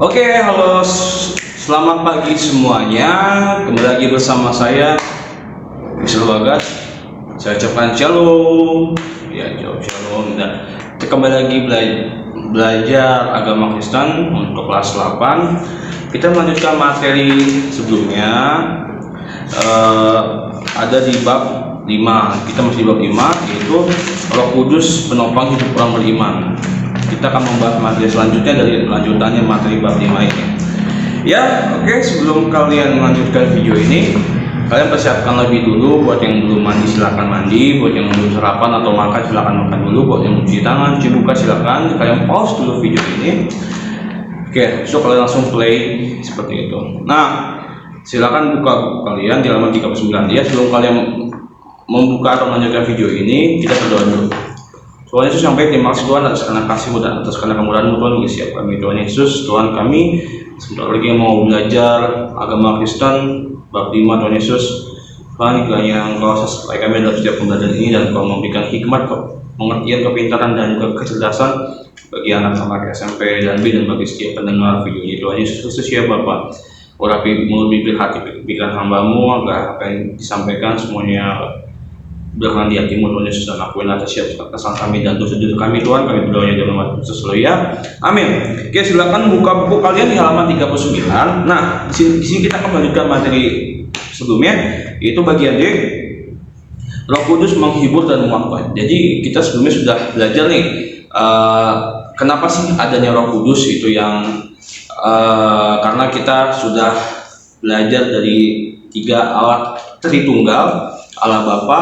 Oke, halo, selamat pagi semuanya. Kembali lagi bersama saya, Mister Bagas. Saya ucapkan shalom. Ya, shalom. Dan kembali lagi belajar agama Kristen untuk kelas 8. Kita melanjutkan materi sebelumnya. Ada di bab 5. Kita masih di bab 5, yaitu Roh Kudus penopang hidup orang beriman. Kita akan membahas materi selanjutnya dari lanjutannya materi bab 5 ini. Ya, oke, sebelum kalian melanjutkan video ini, kalian persiapkan lebih dulu. Buat yang belum mandi silakan mandi, buat yang belum sarapan atau makan silakan makan dulu, buat yang cuci tangan, cuci muka silakan. Kalian pause dulu video ini. Oke, so kalian langsung play seperti itu. Nah, silakan buka buku kalian di halaman 39 ya. Sebelum kalian membuka atau melanjutkan video ini, kita berdoa dulu. Tuhan Yesus, sampai terima kasih Tuhan atas karena kasih-Mu dan atas karena kemurahan-Mu Tuhan mengisi siap kami. Tuhan Yesus, Tuhan kami sebentar lagi mau belajar agama Kristen bab 5. Tuhan Yesus, Tuhan kiranya Engkau sesuai kami dalam setiap pembelajaran ini, dan Engkau memberikan hikmat, pengertian, kepintaran, dan juga kecerdasan bagi anak-anak SMP dan B, dan bagi setiap pendengar video ini. Tuhan Yesus Kristus ya Bapa, urapi mulut, bibir, hati, pikiran hamba-Mu agar apa yang disampaikan semuanya berkenan di hati-Mu Tuhan Yesus, dan akuin atas setiap kesalahan kami dan dosa-dosa kami Tuhan. Kami berdoanya dalam nama Yesus ya, amin. Oke, silakan buka buku kalian di halaman 39. Nah, di sini kita akan melanjutkan materi sebelumnya, yaitu bagian D, Roh Kudus menghibur dan menguatkan. Jadi kita sebelumnya sudah belajar nih, kenapa sih adanya Roh Kudus itu yang karena kita sudah belajar dari 3 Allah Tritunggal, Allah Bapa,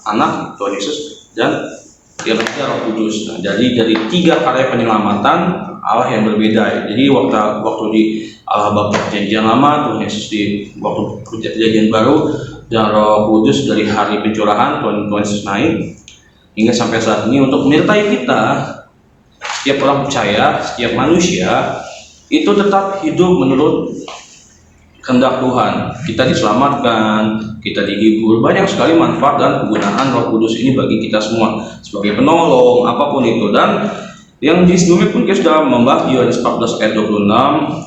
Anak, Tuhan Yesus, dan yang ketiga Roh Kudus. Nah, jadi dari 3 karya penyelamatan Allah yang berbeda. Jadi waktu di Allah Bapa perjanjian lama, Tuhan Yesus di waktu perjanjian baru, dan Roh Kudus dari hari pencurahan Tuhan Yesus naik hingga sampai saat ini untuk menyertai kita. Setiap orang percaya, setiap manusia itu tetap hidup menurut kehendak Tuhan. Kita diselamatkan, kita dihibur. Banyak sekali manfaat dan kegunaan Roh Kudus ini bagi kita semua sebagai penolong, apapun itu. Dan yang di sebelumnya pun kita sudah membahas di Yohanes 14 ayat 26,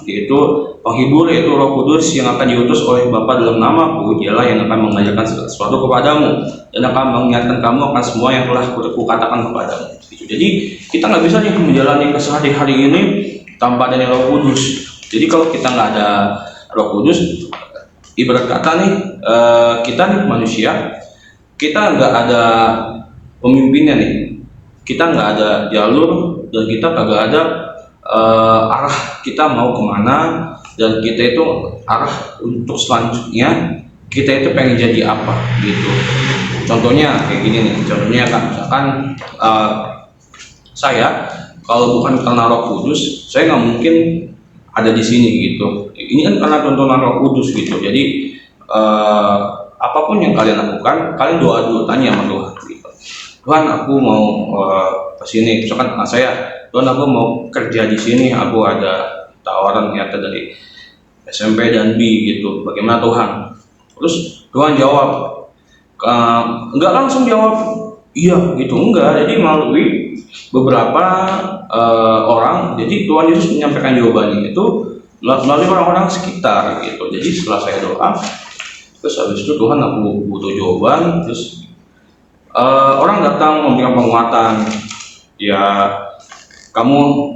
yaitu penghibur, yaitu Roh Kudus yang akan diutus oleh Bapa dalam namaku. Dialah yang akan mengajarkan segala sesuatu kepadamu dan akan mengingatkan kamu akan semua yang telah kukatakan kepadamu. Jadi kita nggak bisa nih menjalani kesehari-hari ini tanpa adanya Roh Kudus. Jadi kalau kita nggak ada Roh Kudus, ibarat kata nih, kita nih manusia, kita nggak ada pemimpinnya nih, kita nggak ada jalur, dan kita kagak ada arah kita mau kemana, dan kita itu arah untuk selanjutnya kita itu pengen jadi apa gitu. Contohnya kayak gini nih, contohnya kan misalkan saya kalau bukan karena Roh Kudus, saya nggak mungkin ada di sini gitu. Ini kan karena tuntunan Roh Kudus gitu. Jadi apapun yang kalian lakukan, kalian doa dulu, tanya sama Tuhan gitu. Tuhan, aku mau ke sini. Misalkan saya, Tuhan, aku mau kerja di sini, aku ada tawaran nyata dari SMP dan B gitu. Bagaimana Tuhan? Terus Tuhan jawab, enggak langsung jawab iya gitu, enggak. Jadi melalui beberapa orang, jadi Tuhan Yesus menyampaikan jawabannya itu melalui orang-orang sekitar gitu. Jadi setelah saya doa, terus habis itu Tuhan, aku butuh jawaban, terus orang datang memberikan penguatan, ya kamu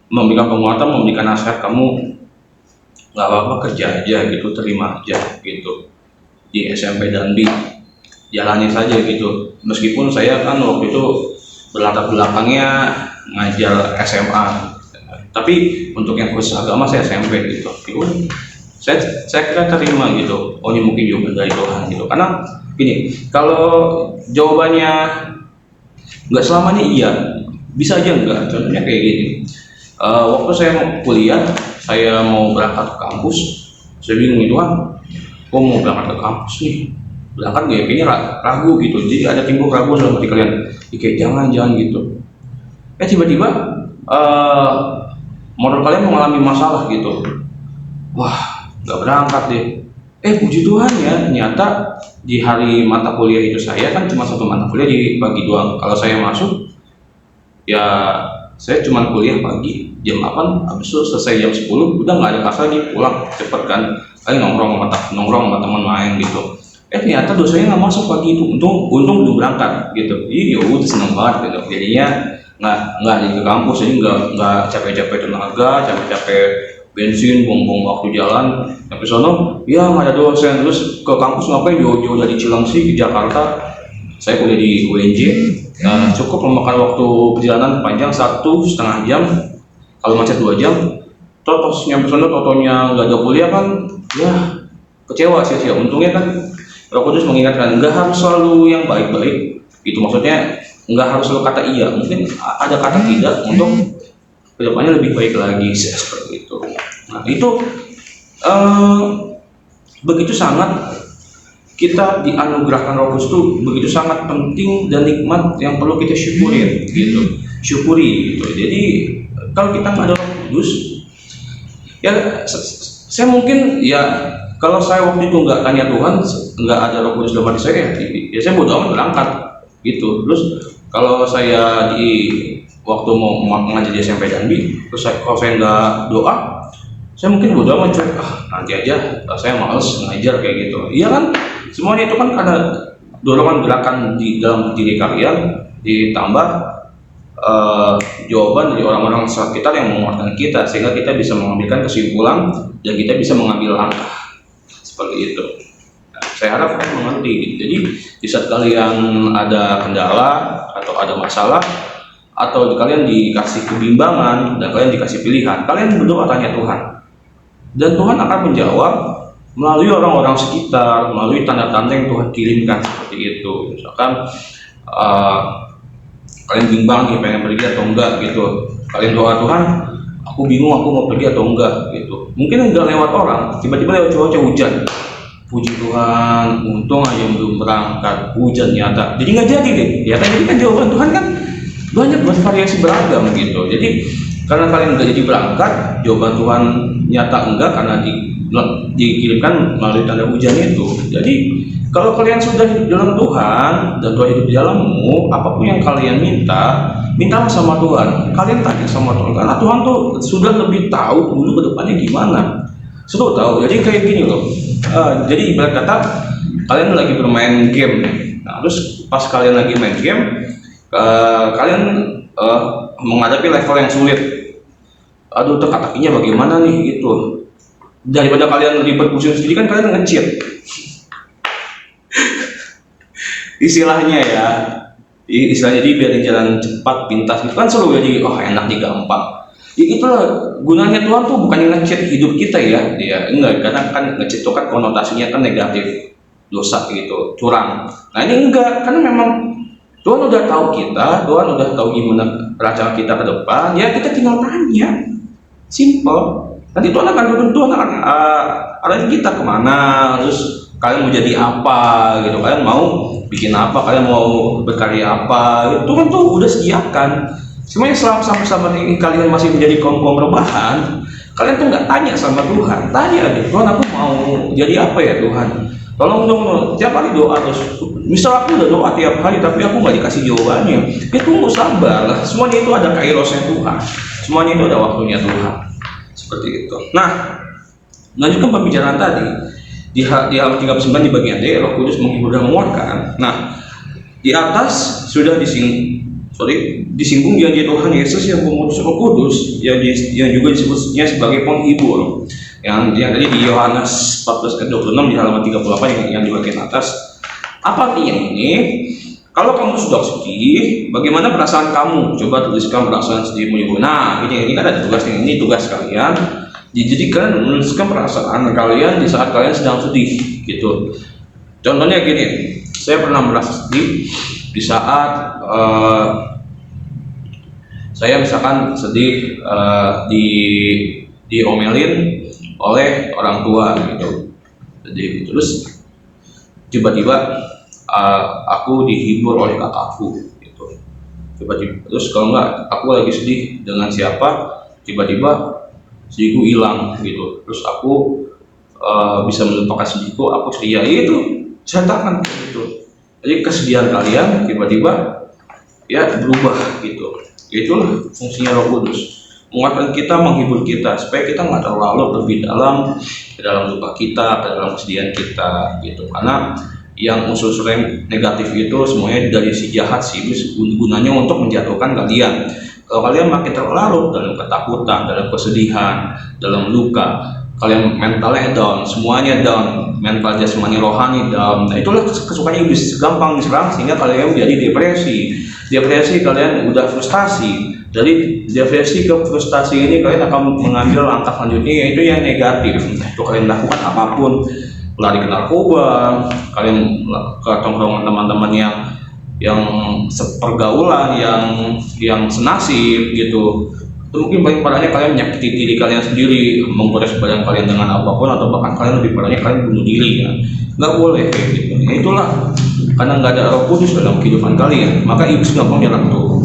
memberikan penguatan, memberikan nasihat, kamu nggak apa-apa, kerja aja gitu, terima aja gitu di SMP dan B, jalani saja gitu. Meskipun saya kan waktu itu berlatar belakangnya ngajar SMA, tapi untuk yang khusus agama saya SMP gitu. Saya kira terima gitu. Oh, ini mungkin jawaban dari Tuhan gitu. Karena gini, kalau jawabannya nggak selamanya iya, bisa aja enggak. Contohnya kayak gini, waktu saya mau kuliah, saya mau berangkat ke kampus, saya bingung nih, Tuhan, kok mau berangkat ke kampus nih, berangkat nggak ya? Kayaknya ragu gitu. Jadi ada timbul ragu dalam hati kalian, kayak jangan gitu. Tiba-tiba modal kalian mengalami masalah gitu. Wah, nggak berangkat deh. Puji Tuhan ya, ternyata di hari mata kuliah itu saya kan cuma 1 mata kuliah dibagi 2. Kalau saya masuk, ya Saya cuma kuliah pagi jam 8, habis itu selesai jam 10, udah nggak ada kelas lagi, pulang cepet kan, kayak nongkrong sama teman main gitu. Ternyata dosanya nggak masuk pagi itu, untung belum berangkat gitu. Iya udah seneng banget gitu, jadinya nggak jadi ke kampus, jadi nggak capek-capek tenaga, capek-capek bensin, buang-buang waktu jalan sampai sono, ya nggak ada dosen. Terus ke kampus ngapain, jauh-jauh dari Cilengsi ke Jakarta. Saya kuliah di UNJ, cukup memakan waktu perjalanan panjang 1,5 jam, kalau macet 2 jam. Terus nyampe sono totonya nggak ada kuliah kan, ya kecewa sih. Untungnya kan Roh Kudus mengingatkan nggak harus selalu yang baik-baik, itu maksudnya nggak harus selalu kata iya, mungkin ada kata tidak untuk kedepannya lebih baik lagi, seperti itu. Nah itu begitu sangat kita dianugerahkan Roh Kudus itu begitu sangat penting dan nikmat yang perlu kita syukurin gitu, syukuri gitu. Jadi kalau kita nggak ada Roh Kudus, ya saya mungkin ya kalau saya waktu itu nggak tanya Tuhan, nggak ada Roh Kudus dalam hati saya, ya saya bodo amat berangkat gitu. Terus kalau saya di waktu mau mengajar di SMP Danbi, terus kalau saya nggak doa, saya mungkin bodo amat, nanti aja, saya males ngajar kayak gitu. Iya kan, semuanya itu kan karena dorongan gerakan di dalam diri kalian, ditambah jawaban dari orang-orang sekitar yang menguatkan kita, sehingga kita bisa mengambilkan kesimpulan dan kita bisa mengambil langkah seperti itu. Nah, saya harap kalian mengerti. Jadi di saat kalian ada kendala atau ada masalah, atau kalian dikasih kebimbangan dan kalian dikasih pilihan, kalian berdoa tanya Tuhan, dan Tuhan akan menjawab melalui orang-orang sekitar, melalui tanda-tanda yang Tuhan kirimkan seperti itu. Misalkan kalian bimbang nih pengen pergi atau enggak gitu, kalian doa Tuhan, aku bingung aku mau pergi atau enggak gitu. Mungkin udah lewat orang, tiba-tiba lewat cuaca hujan, puji Tuhan, untung aja belum berangkat, hujan nyata, jadi nggak jadi deh. Ya kan, jadi kan jawaban Tuhan kan banyak, bervariasi beragam gitu. Jadi karena kalian nggak jadi berangkat, jawaban Tuhan nyata enggak karena dikirimkan melalui tanda hujan itu. Jadi kalau kalian sudah hidup dalam Tuhan dan Tuhan hidup di dalammu, apapun yang kalian mintalah sama Tuhan. Kalian tanya sama Tuhan, karena Tuhan tuh sudah lebih tahu dulu ke depannya gimana. Sudah tahu. Jadi kayak gini loh. Jadi ibarat kata kalian lagi bermain game. Nah, terus pas kalian lagi main game, kalian menghadapi level yang sulit. Aduh, teka-tekinya bagaimana nih gitu. Daripada kalian ribet pusing sendiri, kan kalian nge-cheat. Istilahnya ya, istilahnya jadi biar jalan cepat pintas itu kan seru, jadi enak nih, gampang. Ya itulah gunanya Tuhan tuh, bukan nge-cheat hidup kita ya, dia enggak, karena kan nge-cheat itu kan konotasinya kan negatif, dosa gitu, curang. Nah ini enggak, karena memang Tuhan udah tahu kita, Tuhan udah tahu gimana rencana kita ke depan, ya kita tinggal tanya, simple. Nanti Tuhan akan arahin kita kemana, terus kalian mau jadi apa gitu, kalian mau bikin apa, kalian mau berkarya apa, itu kan tuh udah sediakan semuanya. Selama sama-sama ini kalian masih menjadi kaum rebahan, kalian tuh nggak tanya sama Tuhan. Tanya deh, Tuhan aku mau jadi apa ya Tuhan, tolong dong. Tiap hari doa terus, misal aku udah doa tiap hari tapi aku nggak dikasih jawabannya, ya tunggu, sabar lah. Semuanya itu ada kairosnya Tuhan, semuanya itu ada waktunya Tuhan, seperti itu. Nah, lanjutkan pembicaraan tadi di halaman 39 di bagian D, Roh Kudus menghibur dan menguatkan. Nah, di atas sudah disinggung janji Tuhan Yesus yang mengutus Roh Kudus, yang juga disebutnya sebagai penghibur, yang tadi di Yohanes 14 ayat 26 di halaman 38 yang di bagian atas. Apa artinya ini? Kalau kamu sudah sedih, bagaimana perasaan kamu? Coba tuliskan perasaan sedihmu. Nah, ini kan ada tugas, ini tugas kalian. Jadi kalian menuliskan perasaan kalian di saat kalian sedang sedih gitu. Contohnya gini, saya pernah merasa sedih di saat saya misalkan sedih diomelin oleh orang tua gitu. Jadi terus tiba-tiba aku dihibur oleh kakakku gitu. Tiba-tiba terus kalau enggak aku lagi sedih dengan siapa, tiba-tiba sedihku hilang gitu, terus aku bisa melupakan sedihku, aku ceria. Itu cetakan gitu. Jadi kesedihan kalian tiba-tiba ya berubah gitu. Itulah fungsinya Roh Kudus, menguatkan kita, menghibur kita supaya kita nggak terlalu lebih dalam ke dalam luka kita, ke dalam kesedihan kita gitu. Karena yang unsur-unsur yang negatif itu semuanya dari si jahat, si iblis, gunanya untuk menjatuhkan kalian. Kalau kalian makin terlarut dalam ketakutan, dalam kesedihan, dalam luka, kalian mentalnya down, semuanya down, mental jasmani rohani down. Nah, itulah kesukaan iblis, gampang diserang sehingga kalian menjadi depresi, kalian udah frustasi. Dari depresi ke frustasi ini kalian akan mengambil langkah selanjutnya, yaitu yang negatif. Itu kalian lakukan apapun, lari ke narkoba, kalian ke tongkrongan teman-teman yang sepergaulan, yang senasib gitu. Itu mungkin paling parahnya kalian menyakiti diri kalian sendiri, menggores badan kalian dengan apapun, atau bahkan kalian lebih parahnya kalian bunuh diri ya. Nggak boleh kayak gitu. Nah, itulah karena nggak ada Roh Kudus dalam kehidupan kalian, maka iblis gampang nyerang tuh.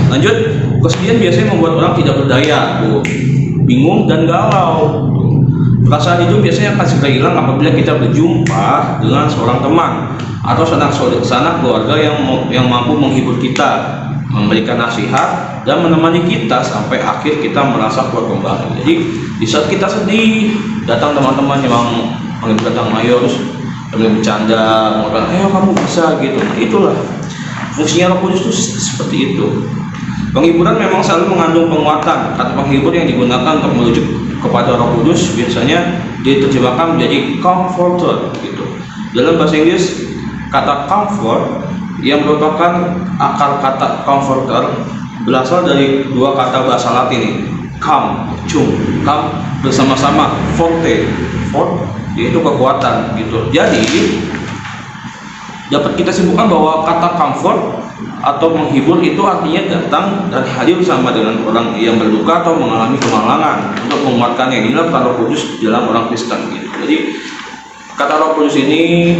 Lanjut, kesedihan biasanya membuat orang tidak berdaya tuh, bingung dan galau. Perasaan itu biasanya akan segera hilang apabila kita berjumpa dengan seorang teman atau sanak keluarga yang mampu menghibur kita, memberikan nasihat dan menemani kita sampai akhir kita merasa kuat kembali. Jadi di saat kita sedih, datang teman-teman yang datang, ayo terus bercanda, ngomong, ayo kamu bisa gitu. Nah, itulah fungsinya Roh Kudus itu seperti itu. Penghiburan memang selalu mengandung penguatan. Kata penghibur yang digunakan untuk merujuk kepada Roh Kudus biasanya diterjemahkan menjadi comforter gitu. Dalam bahasa Inggris, kata comfort yang merupakan akar kata comforter berasal dari dua kata bahasa Latin, come, bersama-sama, forte, yaitu kekuatan gitu. Jadi dapat kita simpulkan bahwa kata comfort atau menghibur itu artinya datang dan hadir bersama dengan orang yang berduka atau mengalami kemalangan untuk menguatkannya. Inilah kata Roh Kudus dalam orang Kristen gitu. Jadi kata Roh Kudus ini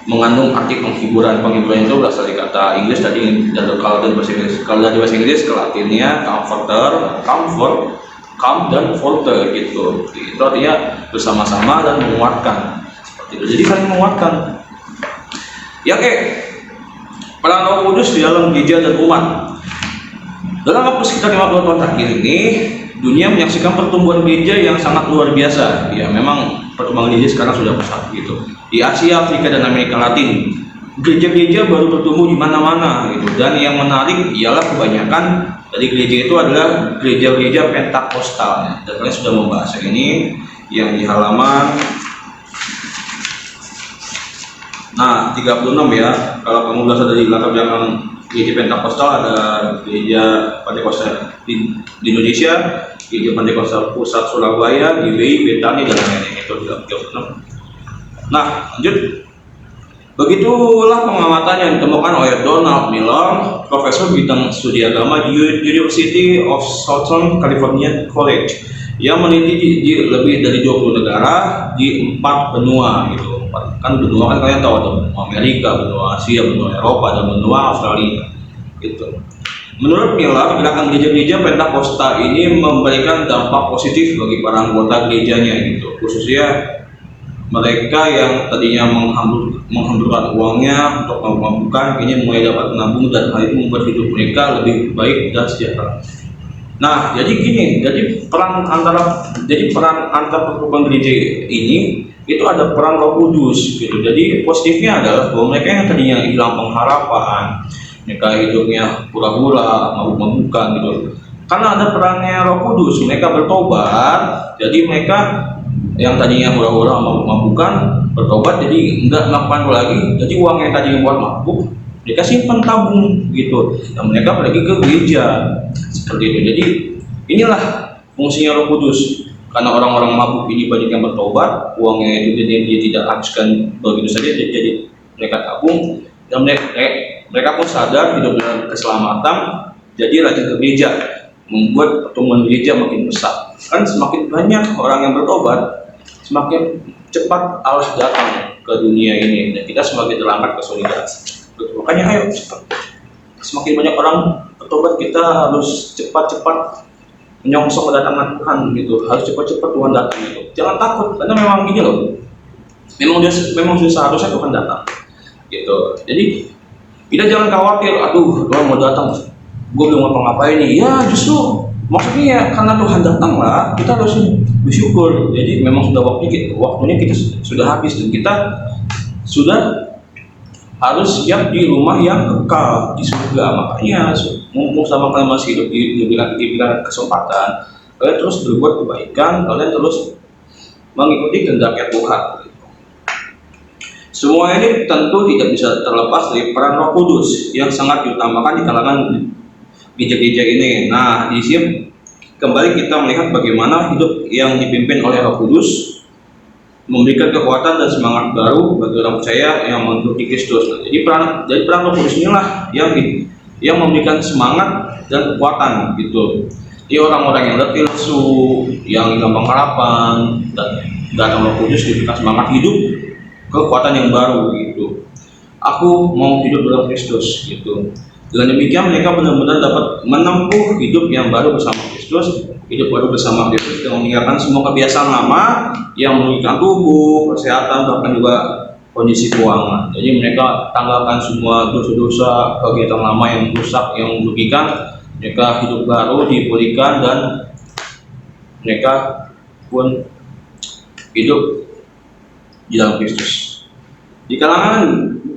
mengandung arti penghiburan. Penghiburan itu berasal dari kata Inggris tadi, kalau dari bahasa Inggris ke Latinnya comforter, comfort, calm dan forte gitu. Itu artinya bersama-sama dan menguatkan. Seperti itu. Jadi saling menguatkan. Ya peran Roh Kudus di dalam gereja dan umat. Dalam waktu sekitar 50 tahun terakhir ini, dunia menyaksikan pertumbuhan gereja yang sangat luar biasa. Ya, memang pertumbuhan gereja sekarang sudah besar gitu. Di Asia, Afrika, dan Amerika Latin, gereja-gereja baru bertumbuh di mana-mana gitu. Dan yang menarik ialah kebanyakan dari gereja itu adalah gereja-gereja Pentakosta. Dan kalian sudah membahas ini yang di halaman 36 ya. Kalau kamu berasal dari latar belakang gereja Pentakosta, ada gereja Pentakosta di Indonesia, gereja Pentakosta Pusat Surabaya, GBI, Betani, dan lain-lain. Itu 36. Nah, lanjut. Begitulah pengamatan yang ditemukan oleh Donald Miller, profesor bidang studi agama di University of Southern California College, yang meneliti di lebih dari 20 negara di 4 benua gitu. Kan benua kan kalian tahu, ada benua Amerika, benua Asia, benua Eropa, dan benua Australia gitu. Menurut Miller, gerakan gereja-gereja Pentakosta ini memberikan dampak positif bagi para anggota gerejanya gitu, khususnya mereka yang tadinya menghamburkan uangnya untuk memabukkan, kini mulai dapat menabung, dan hal itu membuat hidup mereka lebih baik dan sejahtera. Nah, jadi gini, peran antar perkumpulan gereja ini itu ada peran Roh Kudus gitu. Jadi positifnya adalah bahwa mereka yang tadinya hilang pengharapan, mereka hidupnya pura-pura, mabuk-mabukan gitu. Karena ada perannya Roh Kudus, mereka bertobat. Jadi mereka yang tadinya pura-pura mabuk-mabukan bertobat, jadi enggak melakukan lagi. Jadi uang yang tadinya buat mabuk mereka simpan, tabung gitu, dan mereka pergi ke gereja seperti itu. Jadi inilah fungsinya Roh Kudus. Karena orang-orang mabuk ini banyak yang bertobat, uangnya itu dia tidak habiskan begitu saja, jadi mereka tabung, dan mereka pun sadar hidup dalam keselamatan, jadi rajin ke gereja, membuat pertumbuhan gereja makin besar. Kan semakin banyak orang yang bertobat, semakin cepat Allah datang ke dunia ini, dan kita semakin terangkat ke surga. Makanya ayo cepat, semakin banyak orang bertobat, kita harus cepat-cepat menyongsong kedatangan Tuhan gitu, harus cepat-cepat Tuhan datang gitu. Jangan takut, karena memang gini loh, memang sudah seharusnya Tuhan datang gitu. Jadi Kita jangan khawatir, aduh Tuhan mau datang, gue belum ngapa-ngapain nih. Ya justru maksudnya ya karena Tuhan datang lah, kita harus bersyukur. Jadi memang sudah waktunya kita sudah habis dan kita sudah harus siap di rumah yang kekal di surga. Makanya mumpung sama kalian masih hidup diberikan kesempatan, kalian terus berbuat kebaikan, kalian terus mengikuti kehendaknya Tuhan. Semua ini tentu tidak bisa terlepas dari peran Roh Kudus yang sangat diutamakan di kalangan gereja-gereja ini. Nah, di sini kembali kita melihat bagaimana hidup yang dipimpin oleh Roh Kudus memberikan kekuatan dan semangat baru bagi orang percaya yang mengikuti Kristus. Nah, jadi peran Roh Kudus inilah yang memberikan semangat dan kekuatan gitu. Jadi orang-orang yang letih lesu, yang gampang harapan dan Roh Kudus diberikan semangat hidup, kekuatan yang baru gitu. Aku mau hidup dalam Kristus gitu. Dengan demikian mereka benar-benar dapat menempuh hidup yang baru bersama Kristus, hidup baru bersama Kristus dengan meninggalkan semua kebiasaan lama yang merugikan tubuh, kesehatan, bahkan juga kondisi keuangan. Jadi mereka tanggalkan semua dosa-dosa, kegiatan lama yang rusak, yang merugikan. Mereka hidup baru dipulihkan dan mereka pun hidup di dalam Kristus. Di kalangan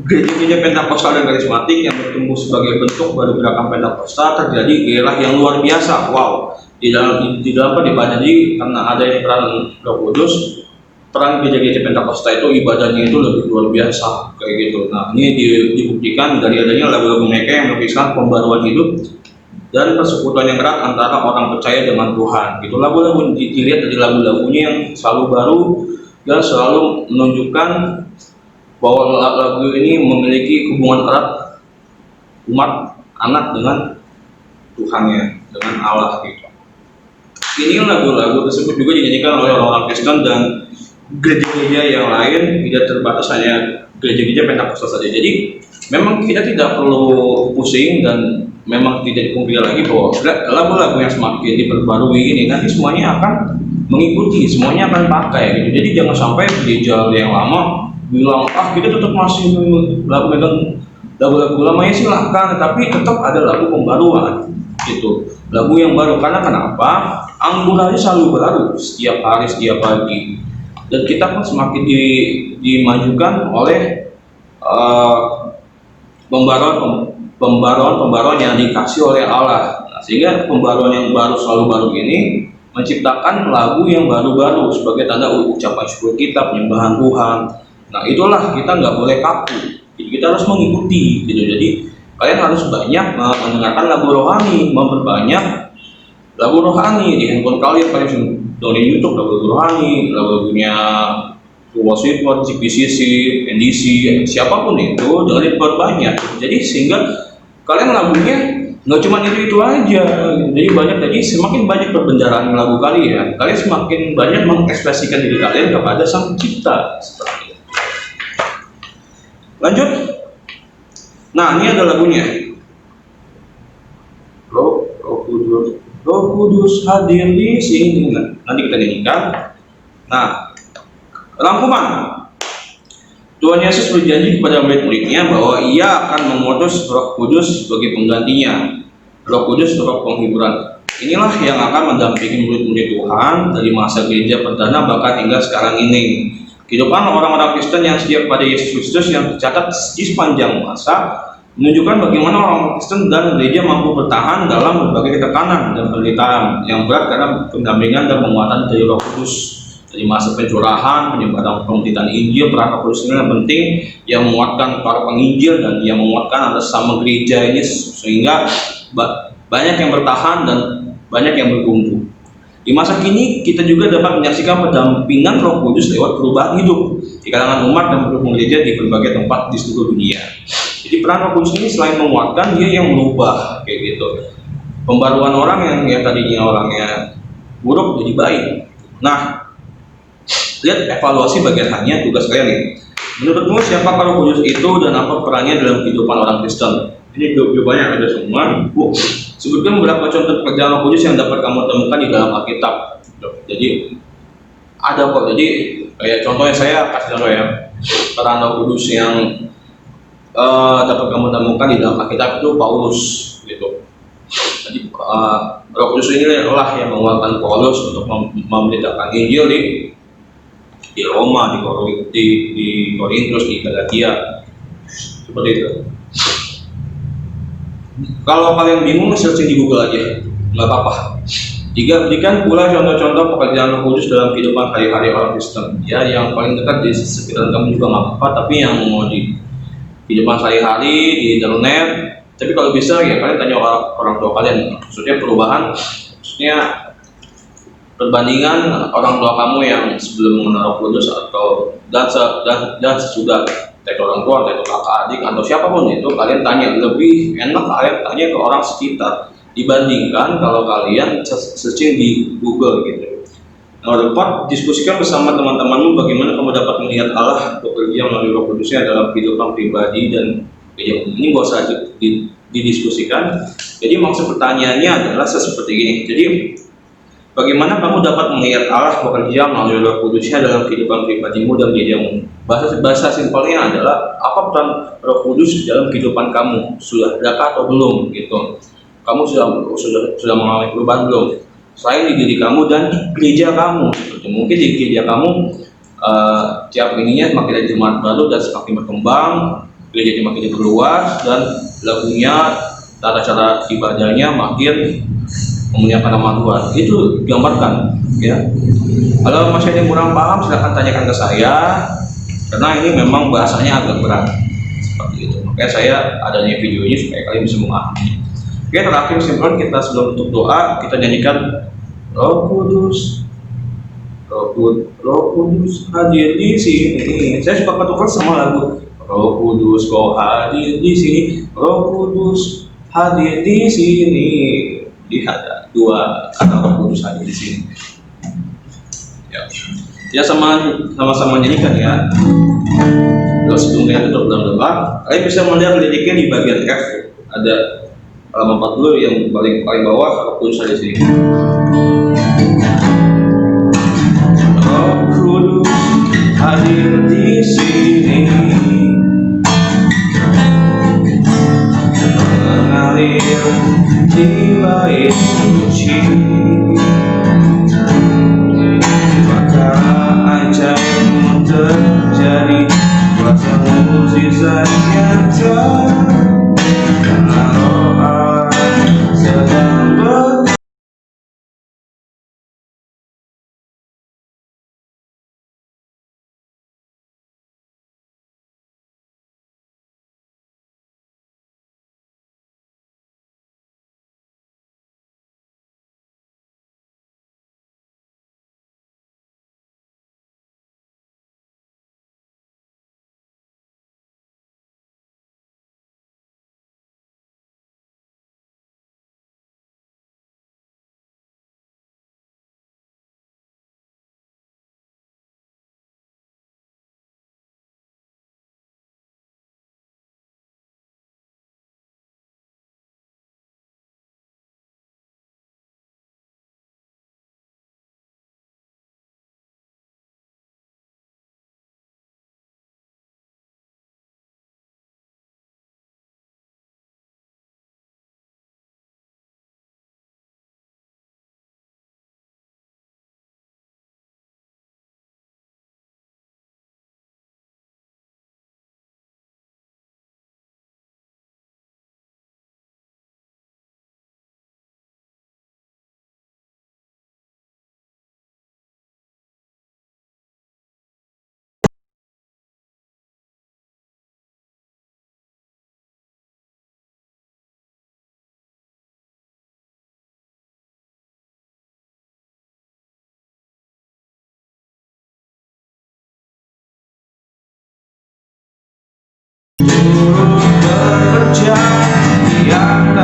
gereja-gereja Pentakosta dan karismatik yang bertumbuh sebagai bentuk baru gerakan Pentakosta, terjadi gairah yang luar biasa. Wow, di dalam jadi karena adanya peran Roh Kudus, peran gereja-gereja Pentakosta itu ibadahnya itu lebih luar biasa kayak gitu. Nah, ini dibuktikan dari adanya lagu-lagu mereka yang melukiskan pembaruan hidup dan persekutuan yang erat antara orang percaya dengan Tuhan. Gitu, lagu-lagu dilihat dari lagu-lagunya yang selalu baru dan selalu menunjukkan bahwa lagu ini memiliki hubungan erat umat anak dengan Tuhannya, dengan Allah gitu. Ini lagu-lagu tersebut juga dinyanyikan oleh orang-orang Kristen dan gereja-gereja yang lain, tidak terbatas hanya gereja-gereja Pentakosta saja. Jadi memang kita tidak perlu pusing dan memang tidak dipungkiri lagi bahwa lagu-lagu yang semakin diperbarui ini nanti semuanya akan mengikuti, semuanya akan pakai gitu. Jadi jangan sampai gereja yang lama bilang kita tetap masih megang lagu-lagu lamanya, silahkan, tapi tetap ada lagu pembaruan gitu, lagu yang baru. Karena kenapa? Angguranya selalu baru setiap hari, setiap pagi, dan kita pun semakin dimajukan oleh pembaruan yang dikasih oleh Allah. Nah, sehingga pembaruan yang selalu baru ini menciptakan lagu yang baru-baru sebagai tanda ucapan syukur kita, penyembahan Tuhan. Nah, itulah kita nggak boleh kaku. Jadi kita harus mengikuti gitu. Jadi kalian harus banyak mendengarkan lagu rohani, memperbanyak lagu rohani di handphone kalian. Kalian bisa download YouTube lagu rohani, lagunya Worshipper, CPCC, NDC, siapapun itu, jangan diperbanyak. Jadi sehingga kalian lagunya nggak cuma itu aja. Jadi jadi semakin banyak perbendaharaan lagu kalian semakin banyak mengekspresikan diri kalian kepada Sang Pencipta. Lanjut. Nah, ini ada lagunya. Roh Kudus hadir di sini. Nanti kita nyanyikan. Nah, rangkuman. Tuhan Yesus berjanji kepada murid-muridnya bahwa Ia akan mengutus Roh Kudus sebagai penggantinya. Roh Kudus, Roh penghiburan. Inilah yang akan mendampingi murid-murid Tuhan dari masa gereja perdana bahkan hingga sekarang ini. Kehidupan orang-orang Kristen yang setia kepada Yesus Kristus yang tercatat di sepanjang masa menunjukkan bagaimana orang Kristen dan gereja mampu bertahan dalam berbagai tekanan dan penderitaan yang berat karena pendampingan dan penguatan dari Roh Kudus. Dari masa pencurahan, penyebaran pemberitaan Injil, peran Roh Kudus yang penting yang menguatkan para penginjil dan yang menguatkan atas sama gereja ini sehingga banyak yang bertahan dan banyak yang bertumbuh. Di masa kini kita juga dapat menyaksikan pendampingan Roh Kudus lewat perubahan hidup di kalangan umat dan pendukung gereja di berbagai tempat di seluruh dunia. Jadi peran Roh Kudus ini selain menguatkan, dia yang merubah kayak gitu. Pembaruan orang yang tadinya orangnya buruk jadi baik. Nah, lihat evaluasi bagian hanya tugas kalian nih. Menurutmu siapa Roh Kudus itu dan apa perannya dalam kehidupan orang Kristen? Ini jawabannya ada semua. Sebutkan beberapa contoh pekerjaan Roh Kudus yang dapat kamu temukan di dalam Alkitab. Jadi ada kok. Jadi kayak contohnya saya kasih contoh ya, peran Roh Kudus yang dapat kamu temukan di dalam Alkitab itu Paulus gitu. Jadi Roh Kudus ini lah yang menguatkan Paulus untuk memberitakan Injil di Roma, di Korintus, di Galatia, seperti itu. Kalau kalian bingung, searching di Google aja, nggak apa-apa. Berikan pula contoh-contoh pekerjaan Roh Kudus dalam kehidupan hari-hari orang Kristen. Ya, yang paling dekat di sekitar kamu juga nggak apa-apa, tapi yang mau di kehidupan sehari-hari di internet. Tapi kalau bisa ya kalian tanya orang tua kalian. Maksudnya perubahan, maksudnya perbandingan orang tua kamu yang sebelum mengenal Roh Kudus atau dan sesudah, dari orang tua, dari kakak adik atau siapapun itu, kalian tanya. Lebih enak kalian tanya ke orang sekitar dibandingkan kalau kalian searching di Google gitu. Nomor 4, diskusikan bersama teman-temanmu bagaimana kamu dapat melihat Allah bekerja melalui Roh Kudusnya dalam kehidupan pribadi dan gereja. Ini gak usah didiskusikan. Jadi maksud pertanyaannya adalah seperti ini. Jadi bagaimana kamu dapat melihat Allah bekerja melalui Roh Kudusnya dalam kehidupan pribadimu dan gerejamu? Bahasa simpelnya adalah apa peran Roh Kudus dalam kehidupan kamu? Sudah adakah atau belum gitu? Kamu sudah mengalami perubahan belum? Selain di diri kamu dan di gereja kamu, seperti mungkin di gereja kamu tiap ininya semakin ada jemaat baru dan semakin berkembang, gereja makin diperluas dan lagunya, tata cara ibadahnya makin memuliakan nama Tuhan. Itu digambarkan, ya. Kalau masih ada yang kurang paham, silahkan tanyakan ke saya, karena ini memang bahasanya agak berat seperti itu. Makanya saya adanya video ini supaya kalian bisa memahami. Oke, terakhir simpan kita sebelum untuk doa, kita nyanyikan Roh Kudus, Roh Kudus hadir di sini. Saya suka ketukar sama lagu Roh Kudus kau hadir di sini, Roh Kudus hadir di sini. Lihat dua kata Roh Kudus hadir di sini. Ya sama-sama nyanyikan ya. Terus sebelum kita tutup dalam doa, kalian bisa melihat liriknya di bagian F. Ada halaman 40 yang paling bawah, Roh Kudus ada di sini. Roh Kudus hadir di sini, mengalir di bait suci, perkara ajaib terjadi, kuasa mukjizat nyata. Turut bekerja yang